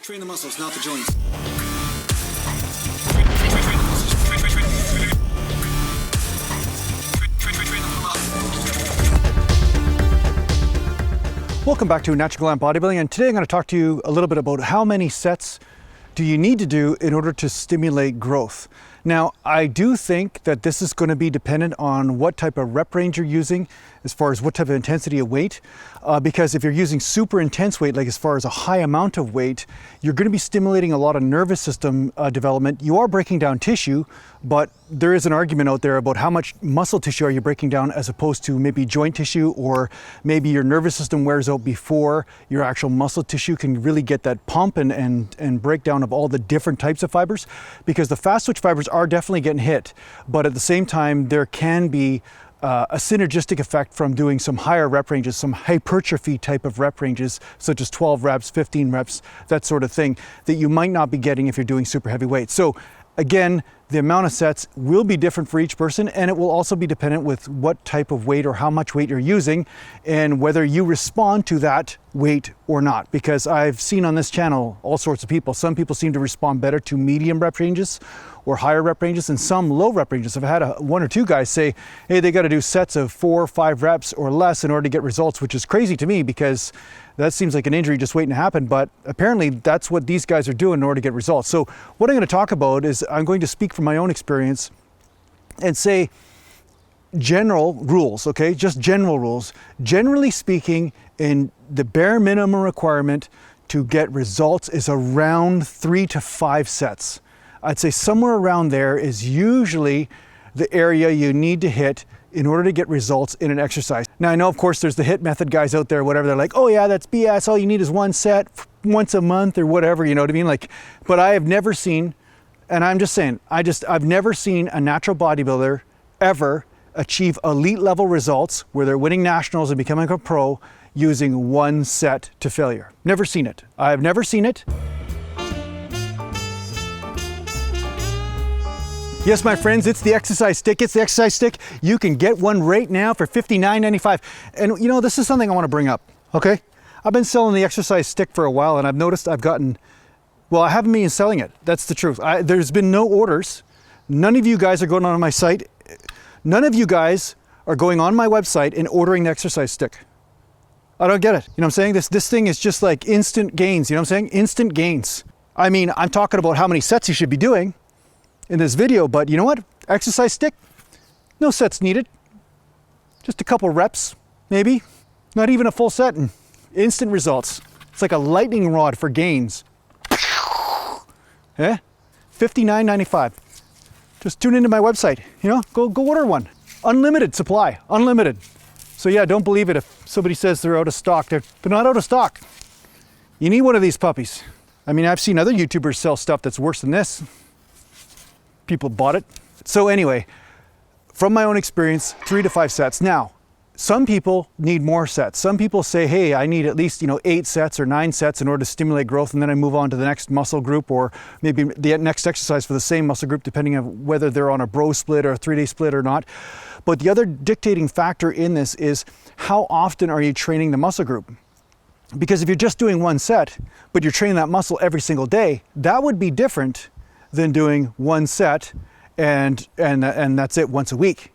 Train the muscles, not the joints. Welcome back to Natural Gallant Bodybuilding, and today I'm going to talk to you a little bit about how many sets do you need to do in order to stimulate growth. Now, I do think that this is going to be dependent on what type of rep range you're using, as far as what type of intensity of weight, because if you're using super intense weight, like as far as a high amount of weight, you're going to be stimulating a lot of nervous system development. You are breaking down tissue, but there is an argument out there about how much muscle tissue are you breaking down as opposed to maybe joint tissue, or maybe your nervous system wears out before your actual muscle tissue can really get that pump and breakdown of all the different types of fibers, because the fast twitch fibers are definitely getting hit, but at the same time there can be a synergistic effect from doing some higher rep ranges, some hypertrophy type of rep ranges, such as 12 reps, 15 reps, that sort of thing, that you might not be getting if you're doing super heavy weight. So again, the amount of sets will be different for each person, and it will also be dependent with what type of weight or how much weight you're using and whether you respond to that weight or not. Because I've seen on this channel all sorts of people. Some people seem to respond better to medium rep ranges or higher rep ranges, and some low rep ranges. I've had one or two guys say, hey, they got to do sets of 4 or 5 reps or less in order to get results, which is crazy to me because that seems like an injury just waiting to happen, but apparently that's what these guys are doing in order to get results. So what I'm going to talk about is I'm going to speak from my own experience and say general rules, okay? Just general rules. Generally speaking, in the bare minimum requirement to get results is around 3 to 5 sets. I'd say somewhere around there is usually the area you need to hit in order to get results in an exercise. Now I know, of course, there's the HIIT method guys out there, whatever, they're like, oh yeah, that's BS, all you need is 1 set once a month or whatever, you know what I mean? Like, but I have never seen, and I'm just saying, I've never seen a natural bodybuilder ever achieve elite level results where they're winning nationals and becoming a pro using 1 set to failure. Never seen it. I've never seen it. Yes, my friends, it's the exercise stick. It's the exercise stick. You can get one right now for $59.95. And you know, this is something I want to bring up, okay? I've been selling the exercise stick for a while, and I've noticed I've gotten, well, I haven't been selling it. That's the truth. There's been no orders. None of you guys are going on my site. None of you guys are going on my website and ordering the exercise stick. I don't get it. You know what I'm saying? This thing is just like instant gains. You know what I'm saying? Instant gains. I mean, I'm talking about how many sets you should be doing in this video, but you know what? Exercise stick, no sets needed. Just a couple reps, maybe. Not even a full set, and instant results. It's like a lightning rod for gains. Yeah? $59.95. Just tune into my website, you know, go order one. Unlimited supply, unlimited. So yeah, don't believe it if somebody says they're out of stock. They're not out of stock. You need one of these puppies. I mean, I've seen other YouTubers sell stuff that's worse than this. People bought it. So anyway, from my own experience, 3 to 5 sets. Now, some people need more sets. Some people say, hey, I need at least, 8 sets or 9 sets in order to stimulate growth, and then I move on to the next muscle group, or maybe the next exercise for the same muscle group, depending on whether they're on a bro split or a 3-day split or not. But the other dictating factor in this is how often are you training the muscle group? Because if you're just doing 1 set, but you're training that muscle every single day, that would be different than doing 1 set and that's it once a week.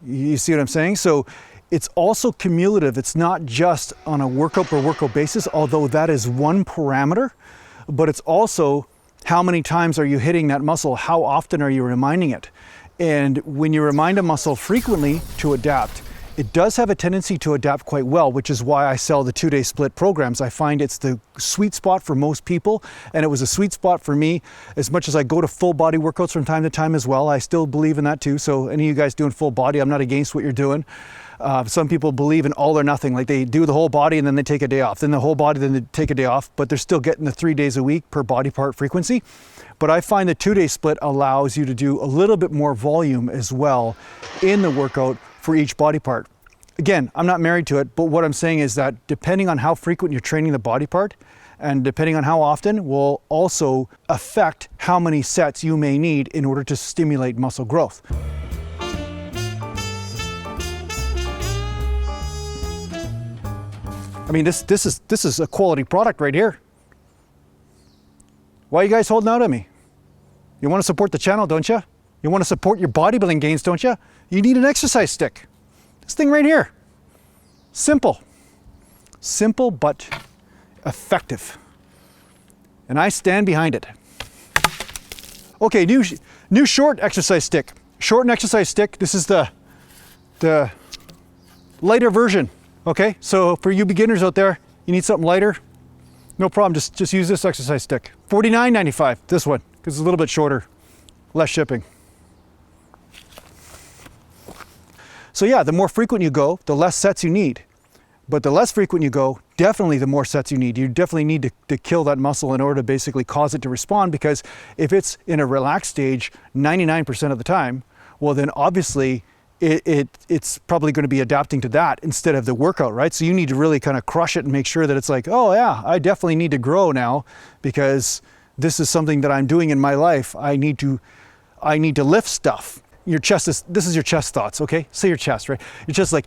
You see what I'm saying? So it's also cumulative. It's not just on a workout per workout basis, although that is one parameter, but it's also how many times are you hitting that muscle? How often are you reminding it? And when you remind a muscle frequently to adapt, it does have a tendency to adapt quite well, which is why I sell the 2-day split programs. I find it's the sweet spot for most people, and it was a sweet spot for me. As much as I go to full body workouts from time to time as well, I still believe in that too. So any of you guys doing full body, I'm not against what you're doing. Some people believe in all or nothing, like they do the whole body and then they take a day off, then the whole body, then they take a day off, but they're still getting the 3 days a week per body part frequency. But I find the 2-day split allows you to do a little bit more volume as well in the workout for each body part. Again, I'm not married to it, but what I'm saying is that depending on how frequent you're training the body part and depending on how often will also affect how many sets you may need in order to stimulate muscle growth. I mean, this is a quality product right here. Why are you guys holding out on me? You want to support the channel, don't you? You want to support your bodybuilding gains, don't you? You need an exercise stick. This thing right here. Simple. Simple but effective. And I stand behind it. Okay, new short exercise stick. Short and exercise stick. This is the lighter version. Okay, so for you beginners out there, you need something lighter. No problem, just use this exercise stick. $49.95, this one, because it's a little bit shorter, less shipping. So yeah, the more frequent you go, the less sets you need. But the less frequent you go, definitely the more sets you need. You definitely need to kill that muscle in order to basically cause it to respond, because if it's in a relaxed stage 99% of the time, well then obviously it's probably going to be adapting to that instead of the workout, right? So you need to really kind of crush it and make sure that it's like, oh yeah, I definitely need to grow now because this is something that I'm doing in my life. I need to lift stuff. Your chest is, this is your chest thoughts, okay? Say your chest, right? You're just like,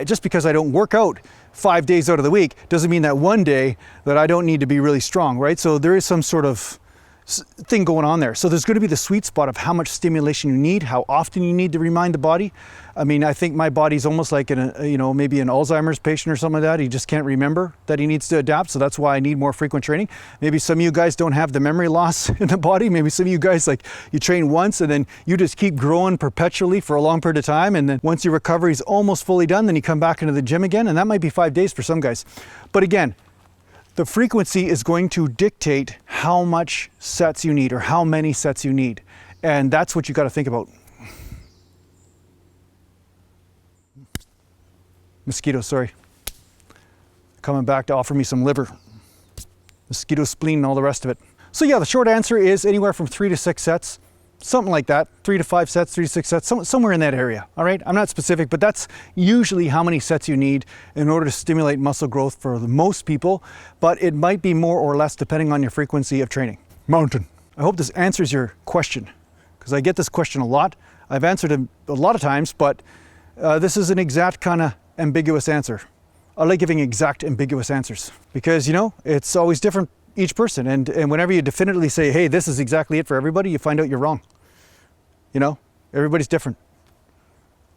just because I don't work out 5 days out of the week doesn't mean that one day that I don't need to be really strong, right? So there is some sort of thing going on there. So there's going to be the sweet spot of how much stimulation you need, how often you need to remind the body. I mean, I think my body's almost like maybe an Alzheimer's patient or something like that. He just can't remember that he needs to adapt. So that's why I need more frequent training. Maybe some of you guys don't have the memory loss in the body. Maybe some of you guys, like, you train once and then you just keep growing perpetually for a long period of time. And then once your recovery is almost fully done, then you come back into the gym again. And that might be 5 days for some guys. But again, the frequency is going to dictate how much sets you need or how many sets you need. And that's what you got to think about. Mosquito, sorry. Coming back to offer me some liver. Mosquito spleen and all the rest of it. So yeah, the short answer is anywhere from 3 to 6 sets. Something like that, 3 to 5 sets, 3 to 6 sets, somewhere in that area, all right? I'm not specific, but that's usually how many sets you need in order to stimulate muscle growth for the most people, but it might be more or less depending on your frequency of training. Mountain. I hope this answers your question, because I get this question a lot. I've answered it a lot of times, but this is an exact kind of ambiguous answer. I like giving exact ambiguous answers because, you know, it's always different each person, and whenever you definitively say, hey, this is exactly it for everybody, you find out you're wrong. You know, everybody's different.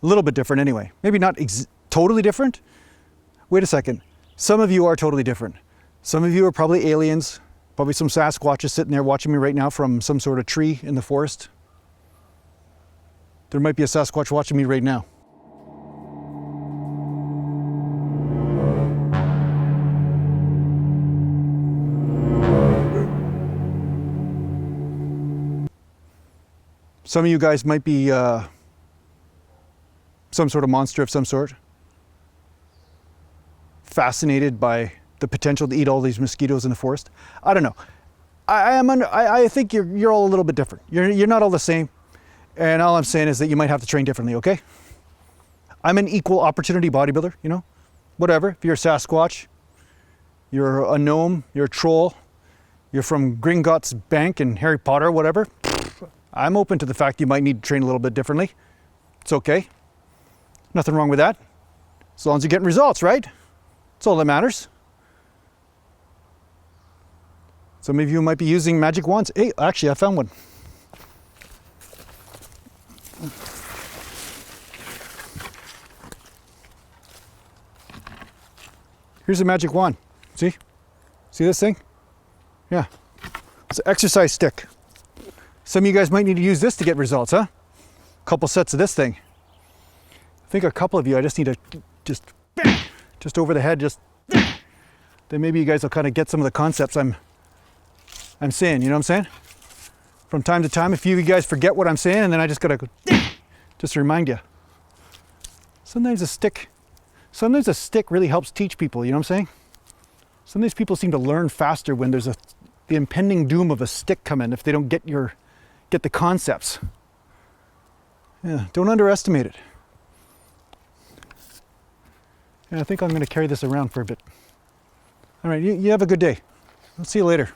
A little bit different anyway. Maybe not totally different. Wait a second. Some of you are totally different. Some of you are probably aliens, probably some Sasquatches sitting there watching me right now from some sort of tree in the forest. There might be a Sasquatch watching me right now. Some of you guys might be some sort of monster of some sort, fascinated by the potential to eat all these mosquitoes in the forest. I don't know. I think you're all a little bit different. You're not all the same, and all I'm saying is that you might have to train differently. Okay? I'm an equal opportunity bodybuilder. You know, whatever. If you're a Sasquatch, you're a gnome, you're a troll, you're from Gringotts Bank and Harry Potter, whatever. I'm open to the fact you might need to train a little bit differently. It's okay. Nothing wrong with that. As long as you're getting results, right? That's all that matters. Some of you might be using magic wands. Hey, actually, I found one. Here's a magic wand. See? See this thing? Yeah. It's an exercise stick. Some of you guys might need to use this to get results, huh? A couple sets of this thing. I think a couple of you, I just need to just over the head, then maybe you guys will kind of get some of the concepts I'm saying, you know what I'm saying? From time to time, a few of you guys forget what I'm saying, and then I just gotta go, just to remind you. Sometimes a stick really helps teach people, you know what I'm saying? Sometimes people seem to learn faster when there's the impending doom of a stick coming if they don't get the concepts. Yeah, don't underestimate it. Yeah, I think I'm going to carry this around for a bit. All right, you have a good day. I'll see you later.